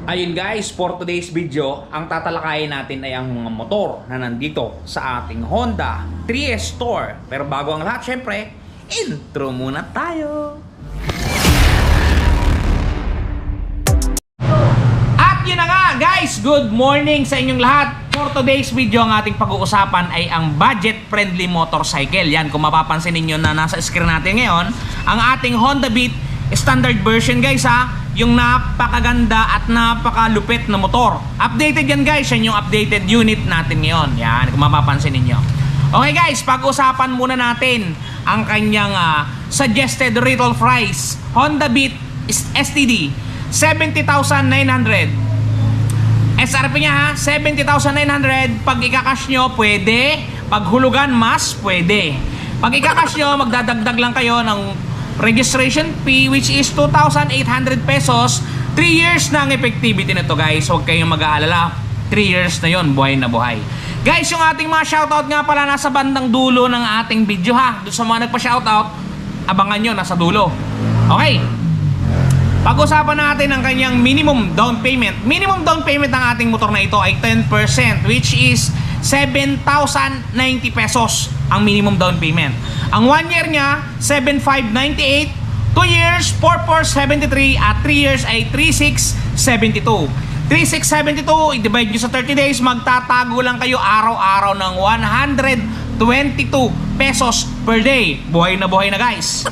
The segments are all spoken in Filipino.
Ayun guys, for today's video, ang tatalakayin natin ay ang mga motor na nandito sa ating Honda 3S Store. Pero bago ang lahat, syempre, intro muna tayo! At yun na nga guys, good morning sa inyong lahat! For today's video, ang ating pag-uusapan ay ang budget-friendly motorcycle. Yan, kung mapapansin ninyo na nasa screen natin ngayon, ang ating Honda Beat standard version guys ha. Yung napakaganda at napakalupit na motor. Updated yan guys, yan yung updated unit natin ngayon. Yan, kung mapapansin ninyo. Okay guys, pag-usapan muna natin ang kanyang suggested retail price. Honda Beat STD, 70,900. SRP niya ha, 70,900. Pag ikakash nyo, pwede. Pag hulugan, mas pwede. Pag ikakash nyo, magdadagdag lang kayo ng registration fee which is 2,800 pesos. 3 years na ang effectivity nito guys. Huwag kayong mag-aalala. 3 years na yon, buhay na buhay. Guys, yung ating mga shoutout nga pala nasa bandang dulo ng ating video ha. Doon sa mga nagpa-shoutout, abangan nyo, nasa dulo. Okay. Pag-usapan natin ang kanyang minimum down payment. Minimum down payment ng ating motor na ito ay 10% which is 7,090 pesos ang minimum down payment. Ang 1 year niya, 7,598. 2 years, 4,473. At 3 years ay 3,672. 3,672, i-divide nyo sa 30 days, magtatago lang kayo araw-araw ng 122 pesos per day. Buhay na guys.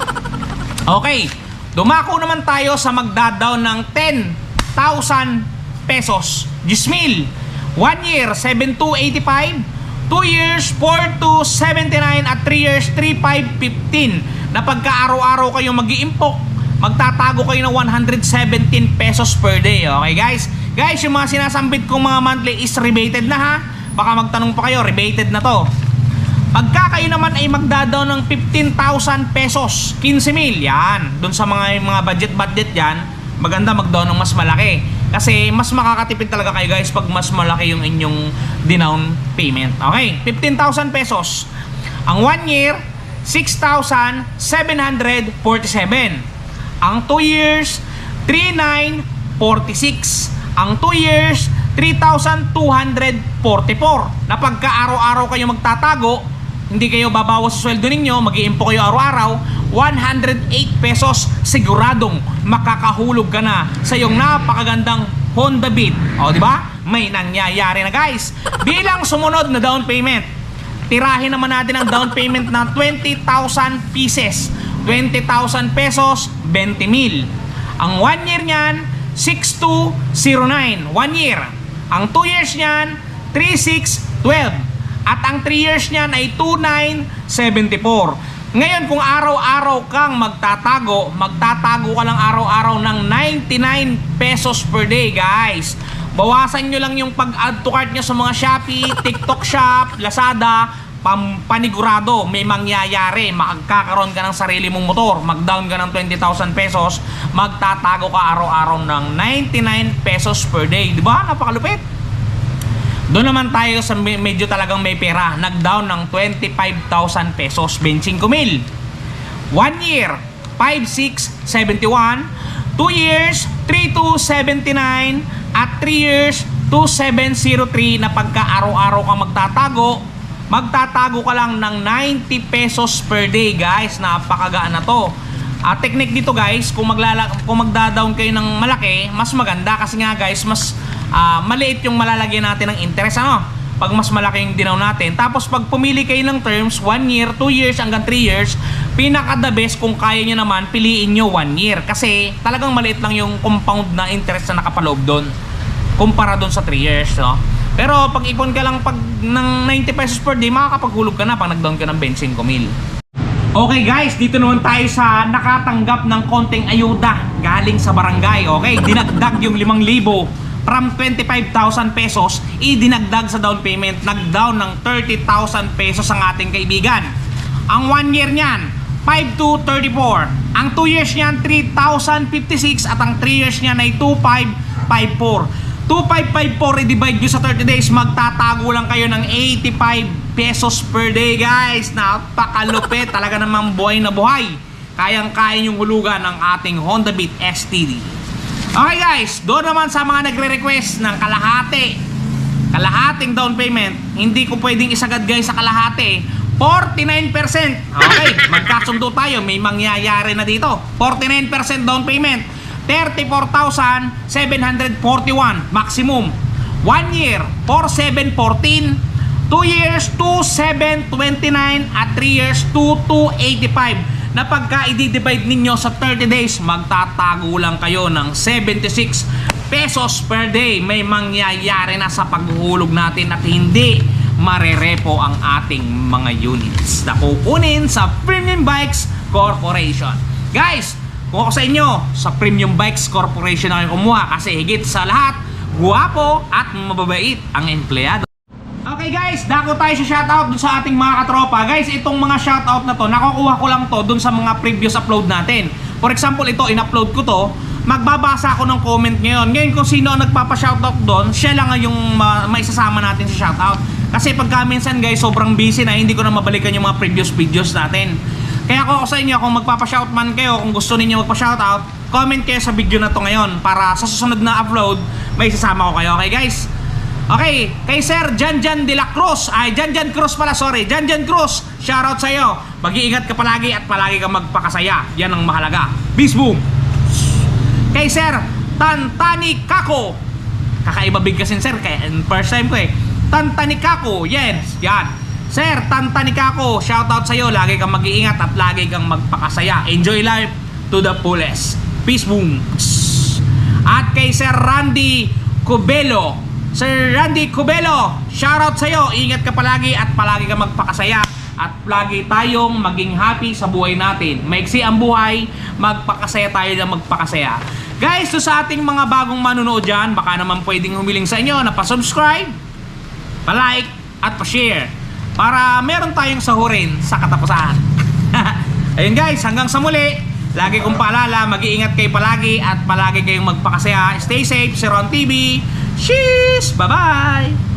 Okay, dumako naman tayo sa magdadaw ng 10,000 pesos. 10,000. 1 year, 7,285. 2 years, 4,279. At 3 years, 3,515. Na pagka araw-araw kayo mag-iimpok, magtatago kayo ng 117 pesos per day. Okay guys? Guys, yung mga sinasambit kong mga monthly is rebated na ha. Baka magtanong pa kayo, rebated na to. Pagka kayo naman ay magdadaw ng 15,000 pesos, 15,000, yan. Doon sa mga budget yan, maganda magdaw ng mas malaki. Kasi mas makakatipid talaga kayo guys pag mas malaki yung inyong dinown payment. Okay, 15,000 pesos. Ang 1 year, 6,747. Ang 2 years, 3,946. Ang 2 years, 3,244. Na pagka araw-araw kayo magtatago, hindi kayo babawas sa sweldo ninyo, mag-iimpo kayo araw-araw, 108 pesos siguradong makakahulog ka na sa iyong napakagandang Honda Beat. O di ba? May nangyayari na guys. Bilang sumunod na down payment, tirahin naman natin ang down payment na 20,000 pieces. 20,000 pesos, 20,000. Ang 1 year niyan, 6,209. 1 year. Ang 2 years niyan, 3,612. At ang 3 years niyan ay 2,974. Ngayon, kung araw-araw kang magtatago ka lang araw-araw ng 99 pesos per day, guys. Bawasan nyo lang yung pag-add to cart nyo sa mga Shopee, TikTok Shop, Lazada, panigurado, may mangyayari. Magkakaroon ka ng sarili mong motor, mag-down ka ng 20,000 pesos, magtatago ka araw-araw ng 99 pesos per day. Diba? Napakalupit. Doon naman tayo sa medyo talagang may pera. Nag-down ng 25,000 pesos, 25,000. 1 year, 5,671. 2 years, 3,279. At 3 years, 2,703. Na pagka araw-araw ka magtatago ka lang ng 90 pesos per day guys. Napakagaan na to. Technique dito guys, kung magda-down kayo ng malaki, mas maganda kasi nga guys, mas maliit yung malalagyan natin ng interest ano? Pag mas malaki yung dinaw natin. Tapos pag pumili kayo ng terms, 1 year, 2 years, hanggang 3 years, pinaka the best kung kaya nyo naman, piliin nyo 1 year. Kasi talagang maliit lang yung compound na interest na nakapaloob doon kumpara doon sa 3 years. No? Pero pag ipon ka lang ng 90 pesos per day, makakapaghulog ka na pag nag-down ka ng 25,000. Okay guys, dito naman tayo sa nakatanggap ng konting ayuda galing sa barangay. Okay, dinagdag yung 5,000 from 25,000 pesos, idinagdag sa down payment. Nag-down ng 30,000 pesos ang ating kaibigan. Ang 1 year niyan, 5,234. Ang 2 years niyan, 3,056. At ang 3 years niyan ay 2,554. 2,554 i-divide nyo sa 30 days, magtatago lang kayo ng 85 pesos per day guys. Napakalupit, talaga namang buhay na buhay. Kayang-kaya yung hulugan ng ating Honda Beat STD. Okay guys, doon naman sa mga nagre-request ng kalahating down payment, hindi ko pwedeng isagad guys sa kalahati. 49%. Okay, magkasundo tayo, may mangyayari na dito. 49% down payment, 34,741 maximum. 1 year, 4,714. 2 years, 2,729. At 3 years, 2,285. Na pagka i-divide ninyo sa 30 days, magtatago lang kayo ng 76 pesos per day. May mangyayari na sa paghuhulog natin at hindi marerepo ang ating mga units na kukunin sa Premium Bikes Corporation. Guys, kung ako sa inyo, sa Premium Bikes Corporation na kayo kumuha kasi higit sa lahat, guwapo at mababait ang empleyado. Okay guys, dako tayo sa shoutout dun sa ating mga katropa. Guys, itong mga shoutout na to, nakukuha ko lang to dun sa mga previous upload natin. For example, ito, in-upload ko to, magbabasa ako ng comment ngayon. Ngayon kung sino ang nagpapa-shoutout doon, siya lang yung maisasama natin sa shoutout. Kasi pagka minsan guys, sobrang busy na, hindi ko na mabalikan yung mga previous videos natin. Kaya ako sa inyo, kung magpapa-shout man kayo, kung gusto niyo magpa-shoutout, comment kayo sa video na to ngayon para sa susunod na upload, may isasama ko kayo. Okay guys? Okay, kay Sir Janjan de la Cruz. Ay, Janjan Cruz pala, sorry. Janjan Cruz, shoutout sa iyo. Mag-iingat ka palagi at palagi kang magpakasaya. Yan ang mahalaga. Peace boom. Kay Sir Tantani Kako. Kakaiba bigkasin sir, kaya first time ko eh. Tantani Kako, yes, yan. Sir Tantani Kako, shoutout sa iyo. Lagi kang mag-iingat at lagi kang magpakasaya. Enjoy life to the fullest. Peace boom. At kay Sir Randy Cubelo. Sir Randy Cubelo, shoutout sa'yo. Ingat ka palagi at palagi ka magpakasaya. At lagi tayong maging happy sa buhay natin. Maiksi ang buhay, magpakasaya tayo na magpakasaya. Guys, so sa ating mga bagong manunood dyan, baka naman pwedeng humiling sa inyo na pa-subscribe, pa-like, at pa-share. Para meron tayong sahurin sa katapusan. Ayun guys, hanggang sa muli. Lagi kong paalala, mag-iingat kayo palagi at palagi kayong magpakasaya. Stay safe, si Ron TV. Cheers! Bye-bye!